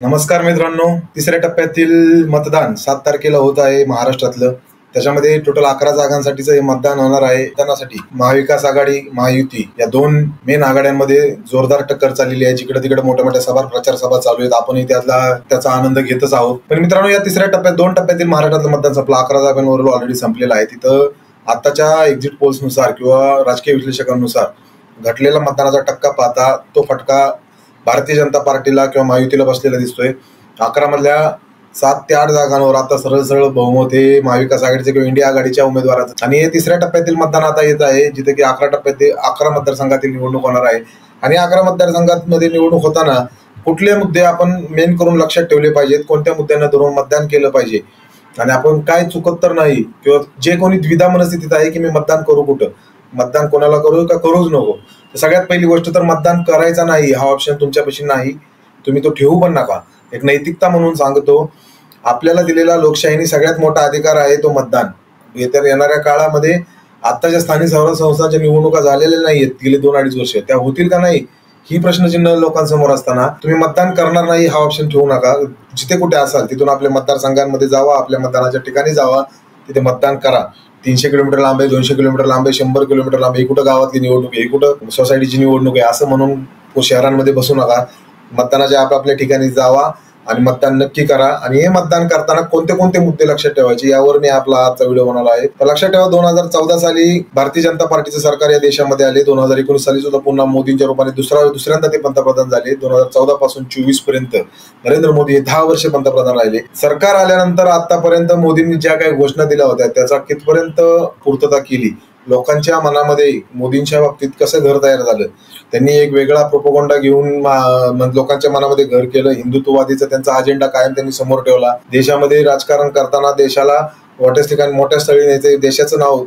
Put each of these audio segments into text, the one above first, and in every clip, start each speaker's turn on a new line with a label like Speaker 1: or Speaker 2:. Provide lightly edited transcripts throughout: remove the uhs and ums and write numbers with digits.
Speaker 1: नमस्कार मित्रांनो, तिसऱ्या टप्प्यातील मतदान 7 तारखेला होत आहे महाराष्ट्रातलं. त्याच्यामध्ये टोटल 11 जागांसाठीचं हे मतदान होणार आहे. मतदानासाठी महाविकास आघाडी, महायुती या दोन मेन आघाड्यांमध्ये जोरदार टक्कर चाललेली आहे. जिकडे तिकडे मोठ्या मोठ्या सभा, प्रचार सभा चालू आहेत. आपणही त्याचा आनंद घेतच आहोत. पण मित्रांनो, या तिसऱ्या टप्प्यात 2 टप्प्यातील महाराष्ट्रातलं मतदान संपलं. 11 जागांवर ऑलरेडी संपलेलं आहे. तिथं आताच्या एक्झिट पोल्सनुसार किंवा राजकीय विश्लेषकांनुसार घटलेला मतदानाचा टक्का पाहता तो फटका भारतीय जनता पार्टीला किंवा महायुतीला बसलेला दिसतोय. 11 मधल्या 7 ते 8 जागांवर आता सरळ सरळ बहुमत हे महाविकास आघाडीचे किंवा इंडिया आघाडीच्या उमेदवाराचं. आणि हे तिसऱ्या टप्प्यातील मतदान आता येत आहे, जिथे की 11 टप्प्यात 11 मतदारसंघातील निवडणूक होणार आहे. आणि 11 मतदारसंघांमध्ये निवडणूक होताना कुठले मुद्दे आपण मेन करून लक्षात ठेवले पाहिजेत, कोणत्या मुद्द्यांना धरून मतदान केलं पाहिजे, आणि आपण काय चुकत तर नाही, किंवा जे कोणी द्विधा मनस्थितीत आहे की मी मतदान करू, कुठं मतदान कोणाला करू का करूच नको. सगळ्यात पहिली गोष्ट तर मतदान करायचा नाही हा ऑप्शन तुमच्यापाशी नाही, तुम्ही तो ठेवू पण नका. एक नैतिकता म्हणून सांगतो, आपल्याला दिलेला लोकशाहीने सगळ्यात मोठा अधिकार आहे तो मतदान. येणाऱ्या काळामध्ये आत्ताच्या स्थानिक स्वराज्य संस्थांच्या निवडणुका झालेल्या नाहीयेत गेले 2-2.5 वर्ष, त्या होतील का नाही ही प्रश्नचिन्ह लोकांसमोर असताना तुम्ही मतदान करणार नाही हा ऑप्शन ठेवू नका. जिथे कुठे असाल तिथून आपल्या मतदारसंघांमध्ये जावा, आपल्या मतदानाच्या ठिकाणी जावा, तिथे मतदान करा. 300 किलोमीटर लांब आहे, 200 किलोमीटर लांब आहे, 100 किलोमीटर लांब आहे, कुठं गावातली निवडणूक आहे, कुठं सोसायटीची निवडणूक आहे असं म्हणून शहरांमध्ये बसू नका. मतदानाच्या आपापल्या ठिकाणी जावा आणि मतदान नक्की करा. आणि हे मतदान करताना कोणते कोणते मुद्दे लक्षात ठेवायचे यावर मी आपला आजचा व्हिडिओ बनवला आहे. तर लक्षात ठेवा, 2014 साली भारतीय जनता पार्टीचं सरकार या देशामध्ये आले. 2019 साली सुद्धा पुन्हा मोदींच्या रूपाने दुसऱ्यांदा ते पंतप्रधान झाले. 2014 पासून 24 पर्यंत नरेंद्र मोदी हे 10 वर्ष पंतप्रधान राहिले. सरकार आल्यानंतर आतापर्यंत मोदींनी ज्या काही घोषणा दिल्या होत्या त्याचा कितपर्यंत पूर्तता केली, लोकांच्या मनामध्ये मोदींच्या बाबतीत कसं घर तयार झालं, त्यांनी एक वेगळा प्रोपोगंडा घेऊन लोकांच्या मनामध्ये घर केलं. हिंदुत्ववादीचा त्यांचा अजेंडा कायम त्यांनी समोर ठेवला. देशामध्ये राजकारण करताना देशाला मोठ्याच ठिकाणी मोठ्या स्थळी न्यायचे, देशाचं नाव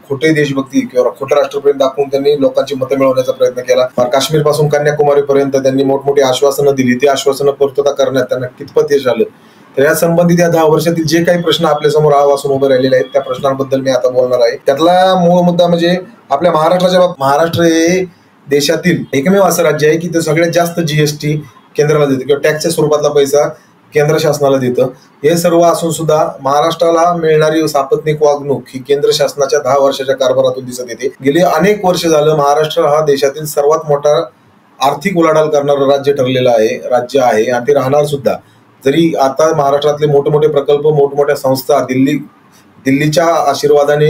Speaker 1: खोटे देशभक्ती किंवा खोटं राष्ट्रप्रेम दाखवून त्यांनी लोकांची मतं मिळवण्याचा प्रयत्न केला. काश्मीर पासून कन्याकुमारी पर्यंत त्यांनी मोठमोठी आश्वासनं दिली. ती आश्वासनं पूर्तता करण्यात त्यांना कितपत यश आलं. तर या संबंधित या 10 वर्षातील जे काही प्रश्न आपल्या समोर आवासून उभे राहिलेले आहेत त्या प्रश्नांबद्दल मी आता बोलणार आहे. त्यातला मूळ मुद्दा म्हणजे आपल्या महाराष्ट्र हे देशातील एकमेव असं राज्य आहे की ते सगळ्यात जास्त जीएसटी केंद्राला देतं किंवा टॅक्सच्या स्वरूपातला पैसा केंद्र शासनाला देतं. हे सर्व असून सुद्धा महाराष्ट्राला मिळणारी सापत्निक वागणूक ही केंद्र शासनाच्या 10 वर्षाच्या कारभारातून दिसत येते. गेली अनेक वर्ष झालं महाराष्ट्र हा देशातील सर्वात मोठा आर्थिक उलाढाल करणारं राज्य आहे आणि ते राहणार सुद्धा. जरी आता महाराष्ट्रातले मोठमोठे प्रकल्प, मोठमोठ्या संस्था दिल्लीच्या आशीर्वादाने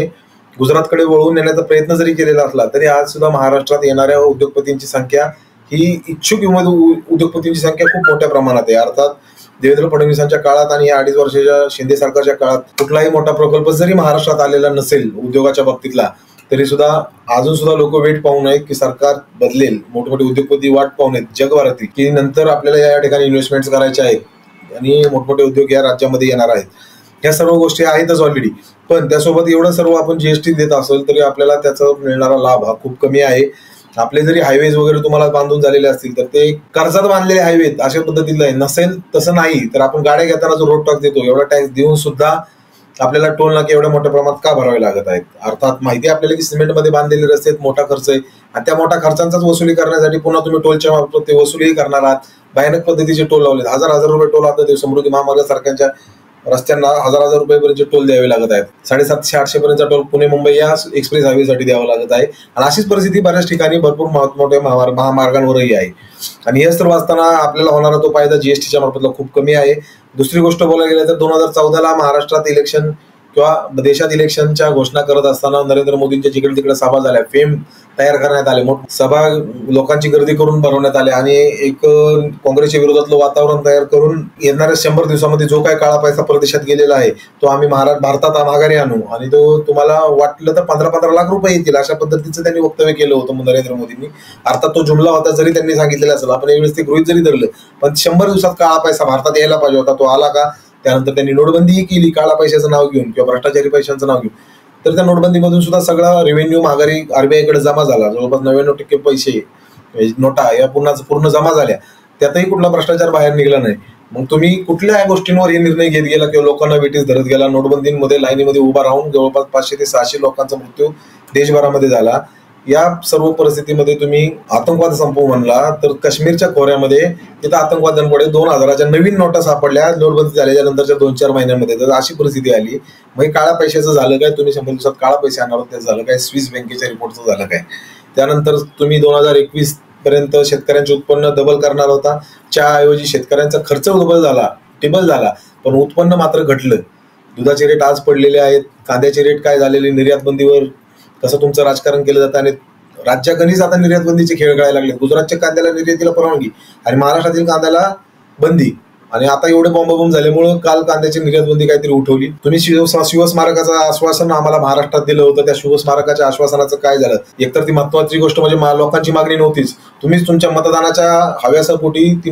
Speaker 1: गुजरातकडे वळवून नेण्याचा प्रयत्न जरी केलेला असला तरी आज सुद्धा महाराष्ट्रात येणाऱ्या उद्योगपतींची संख्या ही इच्छुक उद्योगपतींची संख्या खूप मोठ्या प्रमाणात आहे. अर्थात देवेंद्र फडणवीसांच्या काळात आणि या 2.5 वर्षाच्या शिंदे सरकारच्या काळात कुठलाही मोठा प्रकल्प जरी महाराष्ट्रात आलेला नसेल उद्योगाच्या बाबतीतला, तरी सुद्धा अजून सुद्धा लोक वेट पाहू नयेत की सरकार बदलेल. मोठमोठे उद्योगपती वाट पाहू नयेत जगभरातील की नंतर आपल्याला या ठिकाणी इन्व्हेस्टमेंट करायचे आहेत आणि मोठमोठे उद्योग या राज्यामध्ये येणार आहेत. ह्या सर्व गोष्टी आहेतच ऑलरेडी, पण त्यासोबत एवढं सर्व आपण जीएसटी देत असेल तरी आपल्याला त्याचा मिळणारा लाभ हा खूप कमी आहे. आपले जरी हायवेज वगैरे तुम्हाला बांधून झालेले असतील तर ते कर्जात बांधलेले हायवे अशा पद्धतीला नसेल, तसं नाही तर आपण गाड्या घेताना जो रोड टॅक्स देतो एवढा टॅक्स देऊन सुद्धा आपल्याला टोल नाके एवढ्या मोठ्या प्रमाणात का भरावे लागत आहेत. अर्थात माहिती आपल्याला की सिमेंटमध्ये बांधलेले रस्ते मोठा खर्च आहे आणि त्या मोठ्या खर्चांचाच वसुली करण्यासाठी पुन्हा तुम्ही टोलच्या मार्फत ते वसुलीही करणार आहात. भयानक पद्धतीचे टोल लावलेत. हजार रुपये टोल आता ते समृद्धी महामार्ग सारख्या रस्त्यांना हजार रुपयेपर्यंत टोल द्यावे लागत आहेत. 750-800 पर्यंतचा टोल पुणे मुंबई या एक्सप्रेस हायवेसाठी द्यावा लागत आहे. आणि अशीच परिस्थिती बऱ्याच ठिकाणी भरपूर मोठ्या महामार्गांवरही आहे. आणि हे सर्व असताना आपल्याला होणारा तो फायदा जीएसटीच्या मार्फतला खूप कमी आहे. दुसरी गोष्ट बोलायला गेलं तर 2014ला महाराष्ट्रात इलेक्शन किंवा देशात इलेक्शनच्या घोषणा करत असताना नरेंद्र मोदींच्या जिकडे तिकडे सभा झाल्या, फेम तयार करण्यात आले, सभा लोकांची गर्दी करून भरवण्यात आले आणि एक काँग्रेसच्या विरोधातलं वातावरण तयार करून येणाऱ्या 100 दिवसामध्ये जो काही काळा पैसा परदेशात गेलेला आहे तो आम्ही भारतात माघारी आणू आणि तो तुम्हाला वाटलं तर 15-15 लाख रुपये येतील अशा पद्धतीचं त्यांनी वक्तव्य केलं होतं नरेंद्र मोदींनी. अर्थात तो जुमला होता जरी त्यांनी सांगितलेला असेल, आपण यावेळेस ते गृहीत जरी धरलं, पण 100 दिवसात काळा पैसा भारतात यायला पाहिजे होता. तो आला का? त्यानंतर त्यांनी नोटबंदीही केली काळा पैशाचं नाव घेऊन किंवा भ्रष्टाचारी पैशांचं नाव घेऊन. तर त्या नोटबंदीमधून सुद्धा सगळा रेव्हेन्यू माघारी आरबीआयकडे जमा झाला. जवळपास 99% पैसे नोटा या पूर्ण जमा झाल्या. त्यातही कुठला भ्रष्टाचार बाहेर निघाला नाही. मग तुम्ही कुठल्या गोष्टींवर हे निर्णय घेत गेला किंवा लोकांना वेटीस धरत गेला? नोटबंदीमध्ये लाईनीमध्ये उभा राहून जवळपास 500 ते 600 लोकांचा मृत्यू देशभरामध्ये झाला. या सर्व परिस्थितीमध्ये तुम्ही आतंकवाद संपवू म्हणला तर काश्मीरच्या खोऱ्यामध्ये तिथं आतंकवाद्यांकडे 2000च्या नवीन नोटा सापडल्या नोटबंदी झाल्याच्या नंतरच्या 2-4 महिन्यांमध्ये. तर अशी परिस्थिती आली. मग काळ्या पैशाचं झालं काय? तुम्ही 100 दिवसात काळा पैसे आणणार होते झालं काय? स्विस बँकेच्या रिपोर्टचं झालं काय? त्यानंतर तुम्ही 2021 पर्यंत शेतकऱ्यांचे उत्पन्न डबल करणार होता. ऐवजी शेतकऱ्यांचा खर्च टिबल झाला, पण उत्पन्न मात्र घटलं. दुधाचे रेट आज पडलेले आहेत. कांद्याचे रेट काय झालेले? निर्यात बंदीवर कसं तुमचं राजकारण केलं जातं आणि राज्याकनीच आता निर्यात बंदीचे खेळ खेळायला लागले. गुजरातच्या कांद्याला निर्यातीला परवानगी आणि महाराष्ट्रातील कांद्याला बंदी. आणि आता एवढे बॉम्ब झाल्यामुळे काल कांद्याची निर्यात बंदी काहीतरी उठवली. तुम्ही शिवस्मारकाचं आश्वासन आम्हाला महाराष्ट्रात दिलं होतं. त्या शिवस्मारकाच्या आश्वासनाचं काय झालं? एकतर ती महत्वाची गोष्ट म्हणजे लोकांची मागणी नव्हतीच. तुम्हीच तुमच्या मतदानाच्या हव्यासापोटी ती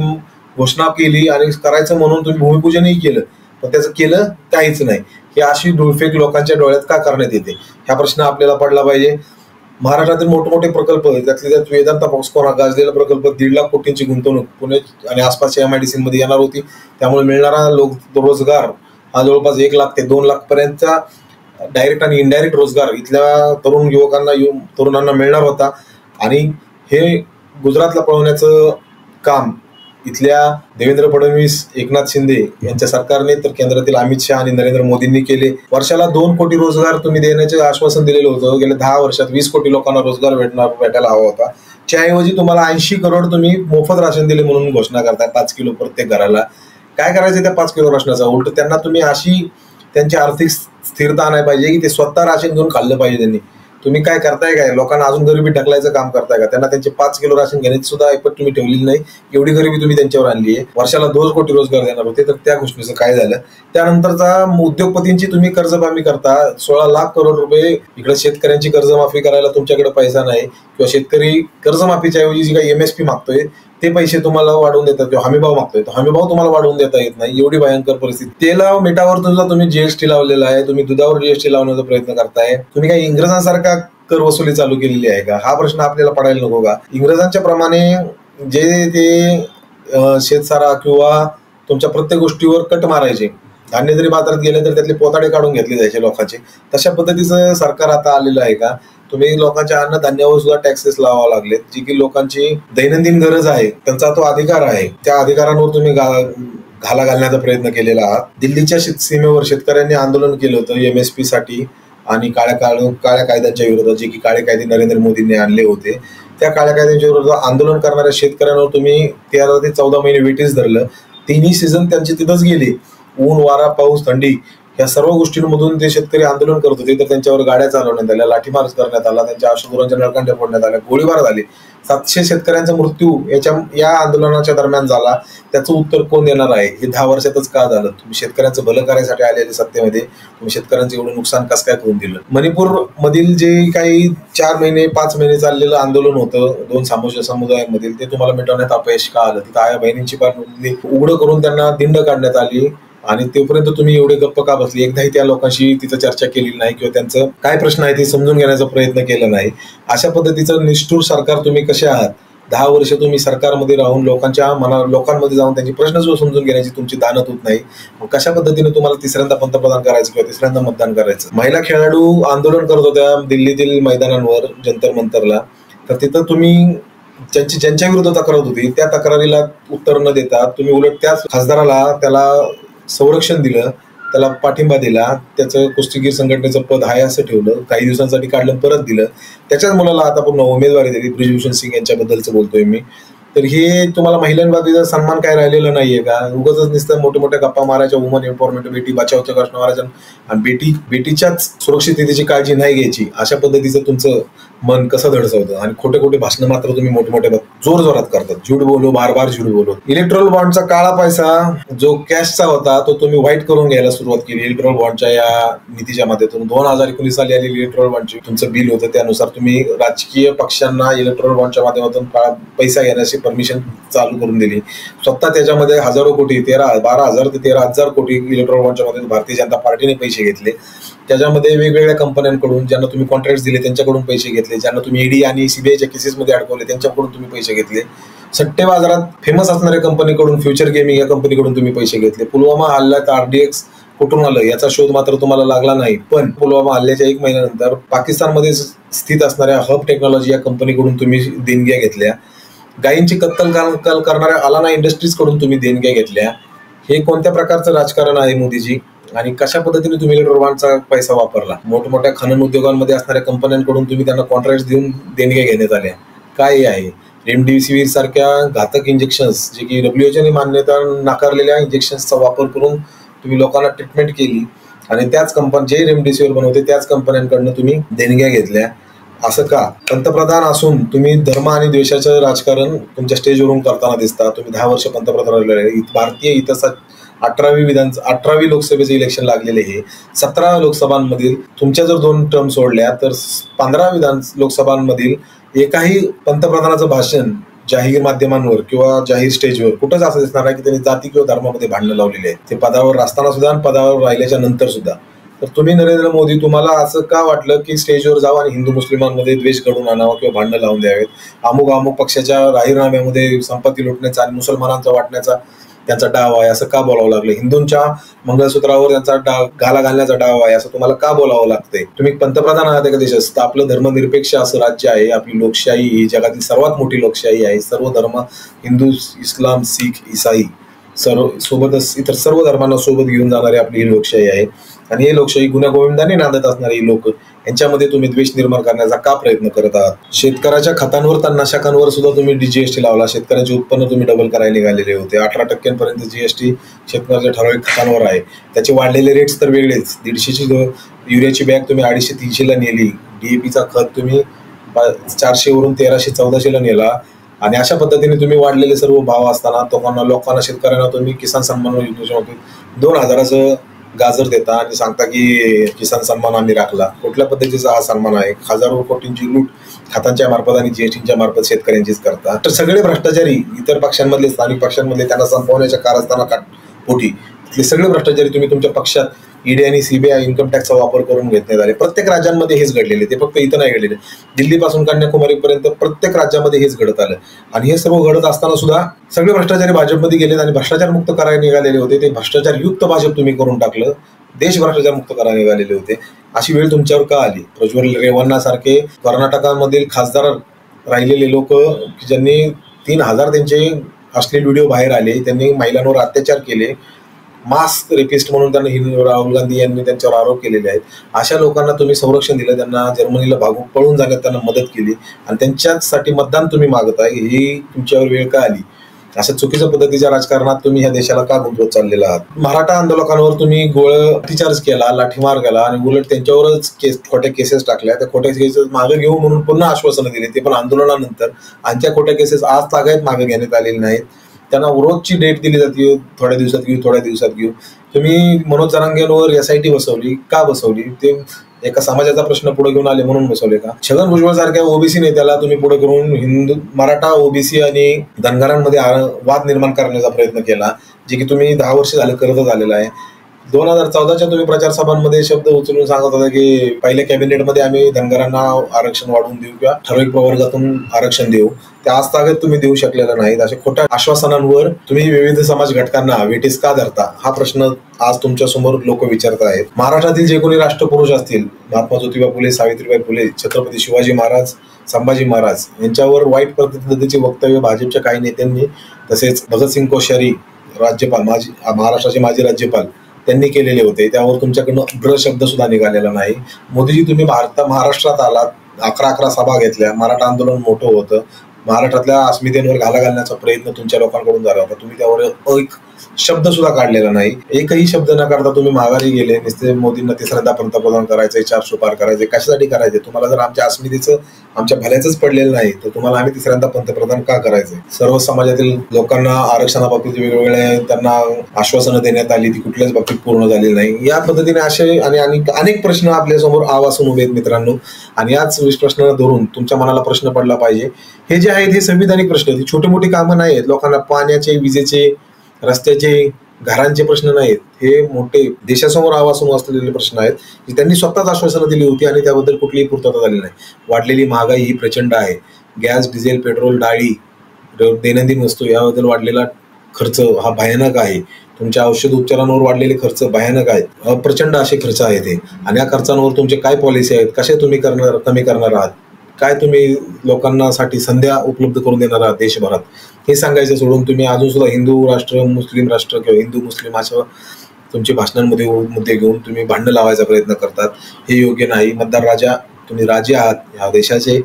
Speaker 1: घोषणा केली आणि करायचं म्हणून तुम्ही भूमिपूजनही केलं, पण त्याचं केलं काहीच नाही. ही अशी धुळफेक लोकांच्या डोळ्यात का करण्यात येते? हा प्रश्न आपल्याला पडला पाहिजे. महाराष्ट्रातील मोठमोठे प्रकल्प, त्यातले त्यात वेदांता फॉक्सकॉन गाजलेला प्रकल्प 1.5 लाख कोटींची गुंतवणूक पुणे आणि आसपासच्या MIDC मध्ये येणार होती. त्यामुळे मिळणारा रोजगार हा जवळपास 1 लाख ते 2 लाख पर्यंतचा डायरेक्ट आणि इनडायरेक्ट रोजगार इथल्या तरुणांना मिळणार होता. आणि हे गुजरातला पळवण्याचं काम इथल्या देवेंद्र फडणवीस, एकनाथ शिंदे यांच्या सरकारने तर केंद्रातील अमित शहा आणि नरेंद्र मोदींनी केले. वर्षाला 2 कोटी रोजगार तुम्ही देण्याचे आश्वासन दिलेलं होतं. गेल्या 10 वर्षात 20 कोटी लोकांना रोजगार भेटायला हवा होता. त्याऐवजी तुम्हाला 80 करोड तुम्ही मोफत राशन दिले म्हणून घोषणा करताय 5 किलो प्रत्येक घराला. काय करायचं त्या 5 किलो राशनाचा? उलट त्यांना तुम्ही अशी त्यांची आर्थिक स्थिरता आणायला पाहिजे की ते स्वतः राशन घेऊन खाल्लं पाहिजे त्यांनी. तुम्ही काय करताय काय? लोकांना अजून गरिबी ढकलायचं काम करताय का? त्यांना त्यांचे 5 किलो राशन घेण्याची सुद्धा ऐपत तुम्ही ठेवलेली नाही. एवढी गरिबी तुम्ही त्यांच्यावर आणली आहे. वर्षाला 2 कोटी रोजगार देणार होते, तर त्या गोष्टीचं काय झालं? त्यानंतरचा उद्योगपतींची तुम्ही कर्जमाफी करता. 16 लाख करोड रुपये इकडे शेतकऱ्यांची कर्जमाफी करायला तुमच्याकडे पैसा नाही, किंवा शेतकरी कर्जमाफीच्या ऐवजी जी काही MSP मागतोय ते पैसे तुम्हाला वाढवून देतात, किंवा हमीभाव मागतोय तर हमीभाव तुम्हाला वाढवून देता येत नाही. एवढी भयंकर परिस्थिती. तेला मिठावर तुम्ही GST लावलेला आहे. तुम्ही दुधावर GST लावण्याचा प्रयत्न करताय. तुम्ही काही इंग्रजांसारखा कर वसुली चालू केलेली आहे का? हा प्रश्न आपल्याला पडायला नको का? इंग्रजांच्या प्रमाणे जे ते शेतसारा किंवा तुमच्या प्रत्येक गोष्टीवर कट मारायचे, धान्य जरी बाजारात गेले तर त्यातले पोताडे काढून घेतले जायचे लोकांचे, तशा पद्धतीचं सरकार आता आलेलं आहे का? तुम्ही लोकांच्या अन्नधान्यावर सुद्धा टॅक्सेस लावावं लागलेत, जी की लोकांची दैनंदिन गरज आहे, त्यांचा तो अधिकार आहे. त्या अधिकारांवर तुम्ही घाला घालण्याचा प्रयत्न केलेला आहात. दिल्लीच्या सीमेवर शेतकऱ्यांनी आंदोलन केलं होतं MSP साठी आणि काळ्या कायद्यांच्या विरोधात, जे की काळे कायदे नरेंद्र मोदींनी आणले होते. त्या काळ्या कायद्यांच्या विरोधात आंदोलन करणाऱ्या शेतकऱ्यांवर तुम्ही 13 ते 14 महिने वेटीस धरलं. 3ही सीझन त्यांची तिथंच गेली. ऊन, वारा, पाऊस, थंडी या सर्व गोष्टींमधून ते शेतकरी आंदोलन करत होते. तर त्यांच्यावर गाड्या चालवण्यात आल्या, लाठीमार करण्यात आला, त्यांच्या अश्रुधुरांच्या नळकांड्या फोडण्यात आल्या, गोळीबार झाले. 700 शेतकऱ्यांचा मृत्यू या आंदोलनाच्या दरम्यान झाला. त्याचं उत्तर कोण देणार आहे? हे 10 वर्षातच का झालं? तुम्ही शेतकऱ्यांचं भलं करायसाठी आलेले सत्तेमध्ये तुम्ही शेतकऱ्यांचं एवढं नुकसान कसं काय करून दिलं? मणिपूर मधील जे काही 4 महिने 5 महिने चाललेलं आंदोलन होतं 2 सामाजिक समुदायांमधील, ते तुम्हाला मिटवण्यात अपयश का आलं? तिथं आया बहिणींची पार्टी उघडं करून त्यांना दिंड काढण्यात आली आणि तोपर्यंत तुम्ही एवढे गप्प का बसली? एकदाही त्या लोकांशी तिथं चर्चा केलेली नाही किंवा त्यांचं काय प्रश्न आहे ते समजून घेण्याचा प्रयत्न केला नाही. अशा पद्धतीचं निष्ठुर सरकार तुम्ही कसे आहात? 10 वर्ष तुम्ही सरकारमध्ये राहून लोकांमध्ये जाऊन त्यांचे प्रश्न समजून घेण्याची तुमची दानत होत नाही. मग कशा पद्धतीने तुम्हाला तिसऱ्यांदा पंतप्रधान करायचं किंवा तिसऱ्यांदा मतदान करायचं? महिला खेळाडू आंदोलन करत होत्या दिल्लीतील मैदानांवर, जंतर मंतरला, तर तिथं तुम्ही ज्यांच्या विरोधात तक्रार होती त्या तक्रारीला उत्तर न देता तुम्ही उलट त्याच खासदाराला त्याला संरक्षण दिलं, त्याला पाठिंबा दिला, त्याचं कुस्तीगीर संघटनेचं पद आहे असं ठेवलं, काही दिवसांसाठी काढलं, परत दिलं. त्याच्याच मुलाला आता पूर्ण उमेदवारी दिली. ब्रिजभूषण सिंग यांच्याबद्दलचं बोलतोय मी. तर हे तुम्हाला महिलांबाबतीचा सन्मान काय राहिलेला नाहीये का? उगाच नुसतं मोठ्या गप्पा मारायच्या, वुमन एम्पॉवरमेंट, बेटी बचावचं प्रश्न मारायचं आणि बेटीच्याच सुरक्षिततेची काळजी नाही घ्यायची. अशा पद्धतीचं तुमचं मन कसं धडसवतं आणि खोटे भाषणं मात्र तुम्ही मोठे जोरात करतात. झूठ बोलो, बार झूठ बोलो. इलेक्ट्रॉल बॉन्डचा काळा पैसा जो कॅशचा होता तो तुम्ही व्हाईट करून घ्यायला सुरुवात केली इलेक्ट्रॉल बॉन्डच्या या नीतीच्या माध्यमातून. 2019 साली आलेली इलेक्ट्रॉल बॉन्डची तुमचं बिल होतं, त्यानुसार तुम्ही राजकीय पक्षांना इलेक्ट्रॉल बॉन्डच्या माध्यमातून पैसा घेण्याची परमिशन चालू करून दिली. स्वतः त्याच्यामध्ये हजारो कोटी 12,000 ते 13,000 कोटी इलेक्ट्रॉल बॉन्डच्या मध्ये भारतीय जनता पार्टीने पैसे घेतले. त्याच्यामध्ये वेगवेगळ्या कंपन्यांकडून ज्यांना तुम्ही कॉन्ट्रॅक्ट दिले त्यांच्याकडून पैसे घेतले, ज्यांना तुम्ही ED आणि CBIच्या केसेसमध्ये अडकवले त्यांच्याकडून तुम्ही पैसे घेतले. सट्टे बाजारात फेमस असणाऱ्या कंपनीकडून, फ्युचर गेमिंग या कंपनीकडून तुम्ही पैसे घेतले. पुलवामा हल्ल्यात RDX कुठून आलं याचा शोध मात्र तुम्हाला लागला नाही. पण पुलवामा हल्ल्याच्या 1 महिन्यानंतर पाकिस्तानमध्ये स्थित असणाऱ्या हब टेक्नॉलॉजी या कंपनीकडून तुम्ही देणग्या घेतल्या. गायींची कत्तल करणाऱ्या अलाना इंडस्ट्रीज कडून तुम्ही देणग्या घेतल्या. हे कोणत्या प्रकारचं राजकारण आहे मोदीजी? आणि कशा पद्धतीने तुम्ही लेटरवानचा पैसा वापरला? मोठमोठ्या खनन उद्योगांमध्ये असणाऱ्या कंपन्यांकडून तुम्ही त्यांना कॉन्ट्रॅक्ट देऊन देणग्या घेण्यात आल्या. काय आहे? रेमडेसिवीर सारख्या घातक इंजेक्शन्स, जे की WHO ने मान्यता नाकारलेल्या इंजेक्शन्सचा वापर करून तुम्ही लोकांना ट्रीटमेंट केली आणि त्याच जे रेमडेसिवीर बनवते त्याच कंपन्यांकडनं तुम्ही देणग्या घेतल्या. असं का? पंतप्रधान असून तुम्ही धर्म आणि द्वेषाचं राजकारण तुमच्या स्टेजवरून करताना दिसता. तुम्ही 10 वर्ष पंतप्रधान राहिले. भारतीय इतिहासात 18वी लोकसभेचे इलेक्शन लागलेले हे 17 लोकसभांमधील तुमच्या जर 2 टर्म सोडल्या तर 15 लोकसभांमधील एकाही पंतप्रधानाचं भाषण जाहीर माध्यमांवर किंवा जाहीर स्टेजवर कुठंच असं दिसणार आहे की त्यांनी जाती किंवा धर्मामध्ये भांडणं लावलेली आहेत. ते पदावर असताना सुद्धा आणि पदावर राहिल्याच्या नंतर सुद्धा. तर तुम्ही नरेंद्र मोदी, तुम्हाला असं का वाटलं की स्टेजवर जावं आणि हिंदू मुस्लिमांमध्ये द्वेष घडवून आणावं किंवा भांडणं लावून द्यावेत? अमुक पक्षाच्या जाहीरनाम्यामध्ये संपत्ती लुटण्याचा आणि मुसलमानांचा वाटण्याचा त्यांचा डाव आहे असं का बोलावं लागलं? हिंदूंच्या मंगळसूत्रावर त्यांचा घाला घालण्याचा डाव आहे असं तुम्हाला का बोलावं लागतंय? तुम्ही पंतप्रधान आहात एका देशात. आपलं धर्मनिरपेक्ष असं राज्य आहे. आपली लोकशाही ही जगातील सर्वात मोठी लोकशाही आहे. सर्व धर्म, हिंदू, इस्लाम, शीख, ईसाई सोबतच इतर सर्व धर्मांना सोबत घेऊन जाणारी आपली ही लोकशाही आहे. आणि ही लोकशाही गुण्यागोविंदाने नांदत असणारी लोक यांच्यामध्ये तुम्ही द्वेष निर्माण करण्याचा का प्रयत्न करत आहात? शेतकऱ्याच्या खतांवर, तणनाशकांवर सुद्धा तुम्ही GST लावला. शेतकऱ्यांचे उत्पन्न तुम्ही डबल करायला निघालेले होते. 18% GST शेतकऱ्याच्या ठराविक खतांवर आहे. त्याचे वाढलेले रेट्स तर वेगळेच. 150ची युरियाची बॅग तुम्ही 250-300ला नेली. DAPचा खत तुम्ही 400वरून 1300-1400ला नेला. आणि अशा पद्धतीने तुम्ही वाढलेले सर्व भाव असताना लोकांना शेतकऱ्यांना तुम्ही किसान सन्मान योजनेच्या 2000चं गाजर देता आणि सांगता की किसान सन्मान आम्ही राखला. कुठल्या पद्धतीचा हा सन्मान आहे? हजारो कोटींची लूट खतांच्या मार्फत आणि GSTच्या मार्फत शेतकऱ्यांचीच करता. तर सगळे भ्रष्टाचारी, इतर पक्षांमधले, स्थानिक पक्षांमधले, त्यांना संपवण्याच्या कारस्थाना पोटी ते सगळे भ्रष्टाचारी तुम्ही तुमच्या पक्षात ED आणि CBI इन्कम टॅक्सचा वापर करून घेतण्यात आले. प्रत्येक राज्यांमध्ये हेच घडलेले. ते फक्त इथं नाही घडलेले. दिल्लीपासून कन्याकुमारीपर्यंत प्रत्येक राज्यामध्ये हेच घडत आलं. आणि हे सर्व घडत असताना सुद्धा सगळे भ्रष्टाचारी भाजपमध्ये गेलेत आणि भ्रष्टाचार मुक्त करायला निघालेले होते. ते भ्रष्टाचार युक्त भाजप तुम्ही करून टाकलं. देश भ्रष्टाचार मुक्त करायला निघालेले होते. अशी वेळ तुमच्यावर का आली? प्रज्वल रेवन्ना सारखे कर्नाटकामधील खासदार राहिलेले लोक ज्यांनी 3000 त्यांचे अश्लील व्हिडिओ बाहेर आले, त्यांनी महिलांवर अत्याचार केले, मास्क रेपिस्ट म्हणून त्यांना राहुल गांधी यांनी त्यांच्यावर आरोप केलेले आहेत. अशा लोकांना तुम्ही संरक्षण दिलं, त्यांना जर्मनीला पळून जाण्यात त्यांना मदत केली आणि त्यांच्यासाठी मतदान तुम्ही मागताय. ही तुमच्यावर वेळ का आली? अशा चुकीच्या पद्धतीच्या राजकारणात तुम्ही ह्या देशाला का गुंतवत चाललेला आहात? मराठा आंदोलकांवर तुम्ही लाठीचार्ज केला, लाठीमार केला आणि उलट त्यांच्यावरच खोट्या केसेस टाकल्या. त्या खोट्या केसेस मागे घेऊ म्हणून पुन्हा आश्वासनं दिली, ते पण आंदोलनानंतर. आणि त्या खोट्या केसेस आज तागायत मागे घेण्यात आलेले नाहीत. त्यांना रोजची डेट दिली जाते, थोड्या दिवसात घेऊ. तुम्ही मनोज जरांगेंवर SIT बसवली. का बसवली? ते एका समाजाचा प्रश्न पुढे घेऊन आले म्हणून बसवले का? छगन भुजबळ सारख्या OBC नेत्याला तुम्ही पुढे करून हिंदू, मराठा, OBC आणि धनगरांमध्ये वाद निर्माण करण्याचा प्रयत्न केला, जे की तुम्ही 10 वर्ष झाले करतच आलेला आहे. 2014च्या तुम्ही प्रचार सभांमध्ये शब्द उचलून सांगत होता की पहिल्या कॅबिनेटमध्ये आम्ही धनगरांना आरक्षण वाढवून देऊ किंवा ठराविक प्रवर्गातून आरक्षण देऊ. ते आज तागत तुम्ही देऊ शकलेला नाहीत. अशा खोट्या आश्वासनांवर तुम्ही विविध समाज घटकांना वेठीस का धरता? हा प्रश्न आज तुमच्या समोर लोक विचारत आहेत. महाराष्ट्रातील जे कोणी राष्ट्रपुरुष असतील, महात्मा ज्योतिबा फुले, सावित्रीबाई फुले, छत्रपती शिवाजी महाराज, संभाजी महाराज यांच्यावर वाईट पद्धतीचे वक्तव्य भाजपच्या काही नेत्यांनी, तसेच भगतसिंग कोश्यारी, राज्यपाल, महाराष्ट्राचे माजी राज्यपाल, त्यांनी केलेले होते. त्यावर तुमच्याकडनं उग्र शब्द सुद्धा निघालेला नाही. मोदीजी, तुम्ही महाराष्ट्रात आलात, 11 सभा घेतल्या, मराठा आंदोलन मोठं होतं, महाराष्ट्रातल्या अस्मितेवर घाला घालण्याचा प्रयत्न तुमच्या लोकांकडून झाला होता. तुम्ही त्यावर एक शब्द सुद्धा काढलेला नाही. एकही शब्द न करता तुम्ही माघारी गेले. नुसते मोदींना तिसऱ्यांदा पंतप्रधान करायचंय, 400 पार करायचे. कशासाठी करायचे? तुम्हाला जर आमच्या अस्मितेचं, आमच्या भल्याचंच पडलेलं नाही तर तुम्हाला आम्ही तिसऱ्यांदा पंतप्रधान का करायचंय? सर्व समाजातील लोकांना आरक्षणाबाबतीत वेगवेगळे त्यांना आश्वासनं देण्यात आली, ती कुठल्याच बाबतीत पूर्ण झालेली नाही. या पद्धतीने असे आणि अनेक प्रश्न आपल्यासमोर आवासून उभे आहेत मित्रांनो. आणि याच प्रश्नांना धरून तुमच्या मनाला प्रश्न पडला पाहिजे. हे जे आहेत हे संविधानिक प्रश्न आहेत. छोटे मोठी कामं नाही आहेत. लोकांना पाण्याचे, विजेचे, रस्त्याचे, घरांचे प्रश्न नाहीत. हे मोठे देशासमोर आवासून असलेले प्रश्न आहेत, की त्यांनी स्वतःच आश्वासनं दिली होती आणि त्याबद्दल कुठलीही पूर्तता झाली नाही. वाढलेली महागाई ही प्रचंड आहे. गॅस, डिझेल, पेट्रोल, डाळी, दैनंदिन वस्तू याबद्दल वाढलेला खर्च हा भयानक आहे. तुमच्या औषध उपचारांवर वाढलेले खर्च भयानक आहेत, प्रचंड असे खर्च आहेत ते. आणि या खर्चांवर तुमचे काय पॉलिसी आहेत, कसे तुम्ही कमी करणार आहात, काय तुम्ही लोकांना साठी संध्या उपलब्ध करून देणार आहात देशभरात, हे सांगायचं सोडून तुम्ही अजून सुद्धा हिंदू राष्ट्र मुस्लिम राष्ट्र किंवा हिंदू मुस्लिम अशा तुमच्या भाषणांमध्ये मुद्दे घेऊन तुम्ही भांडण लावायचा प्रयत्न करतात. हे योग्य नाही. मतदार राजा, तुम्ही राजे आहात ह्या देशाचे.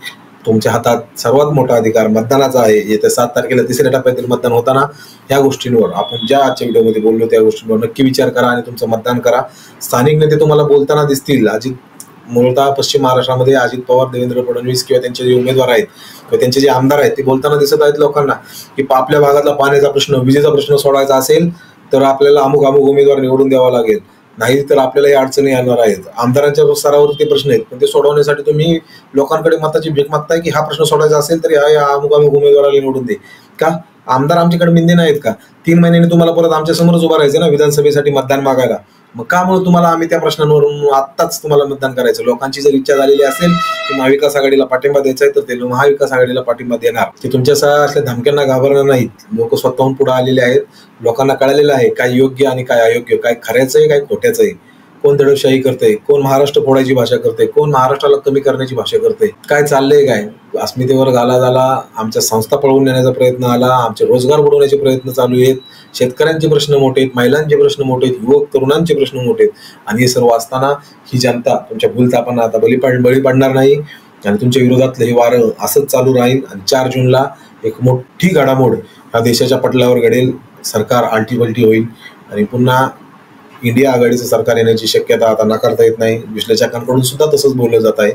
Speaker 1: तुमच्या हातात सर्वात मोठा अधिकार मतदानाचा आहे. येत्या 7 तारखेला तिसऱ्या टप्प्यातील मतदान होताना ह्या गोष्टींवर आपण ज्या आजच्या व्हिडिओमध्ये बोललो त्या गोष्टींवर नक्की विचार करा आणि तुमचं मतदान करा. स्थानिक नेते तुम्हाला बोलताना दिसतील. मूलतः पश्चिम महाराष्ट्रामध्ये अजित पवार, देवेंद्र फडणवीस किंवा त्यांचे जे उमेदवार आहेत किंवा त्यांचे जे आमदार आहेत ते बोलताना दिसत आहेत लोकांना की आपल्या भागातला पाण्याचा प्रश्न, विजेचा प्रश्न सोडवायचा असेल तर आपल्याला अमुक उमेदवार निवडून द्यावा लागेल, नाही तर आपल्याला या अडचणी येणार आहेत. आमदारांच्या स्तरावर ते प्रश्न आहेत, पण ते सोडवण्यासाठी तुम्ही लोकांकडे मताची भीक मागताय की हा प्रश्न सोडवायचा असेल तर या अमुक उमेदवाराला निवडून दे. का आमदार आमच्याकडे मिंदे नाहीत का? 3 महिन्यांनी तुम्हाला परत आमच्या समोरच उभा राहायचं ना विधानसभेसाठी मतदान मागायला. मग का म्हणून तुम्हाला आम्ही त्या प्रश्नांवरून आत्ताच तुम्हाला मतदान करायचं? लोकांची जर इच्छा झालेली असेल की महाविकास आघाडीला पाठिंबा द्यायचा आहे तर ते महाविकास आघाडीला पाठिंबा देणार. ते तुमच्या असल्या धमक्यांना घाबरणार नाहीत. लोक स्वतःहून पुढे आलेले आहेत. लोकांना कळलेलं आहे काय योग्य आणि काय अयोग्य, काय खऱ्याचं आहे काय खोट्याचं आहे, कोण दडपशाही करते, कोण महाराष्ट्र फोडायची भाषा करते, कोण महाराष्ट्राला कमी करण्याची भाषा करते, काय चाललंय, काय अस्मितेवर घाला झाला, आमच्या संस्था पळवून नेण्याचा प्रयत्न आला, आमचे रोजगार बुडवण्याचे प्रयत्न चालू आहेत, शेतकऱ्यांचे प्रश्न मोठे आहेत, महिलांचे प्रश्न मोठे आहेत, युवक तरुणांचे प्रश्न मोठे आहेत. आणि हे सर्व असताना ही जनता तुमच्या भूलथापांना आता बळी पडणार नाही आणि तुमच्या विरोधातलं हे वारं असंच चालू राहील. आणि 4 जूनला एक मोठी घडामोड ह्या देशाच्या पटलावर घडेल. सरकार आलटीपलटी होईल आणि पुन्हा इंडिया आघाडीचं सरकार येण्याची शक्यता आता नाकारता येत नाही. विश्लेषकांकडून सुद्धा तसंच बोललं जात आहे.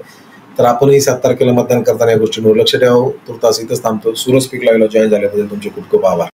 Speaker 1: तर आपणही 7 तारखेला मतदान करताना या गोष्टींवर लक्ष ठेवावं. तुर्तास इथंच थांबतो. सूरज स्पीक लाईव्हला जॉईन झाल्याबद्दल तुमचे खूप खूप आभार.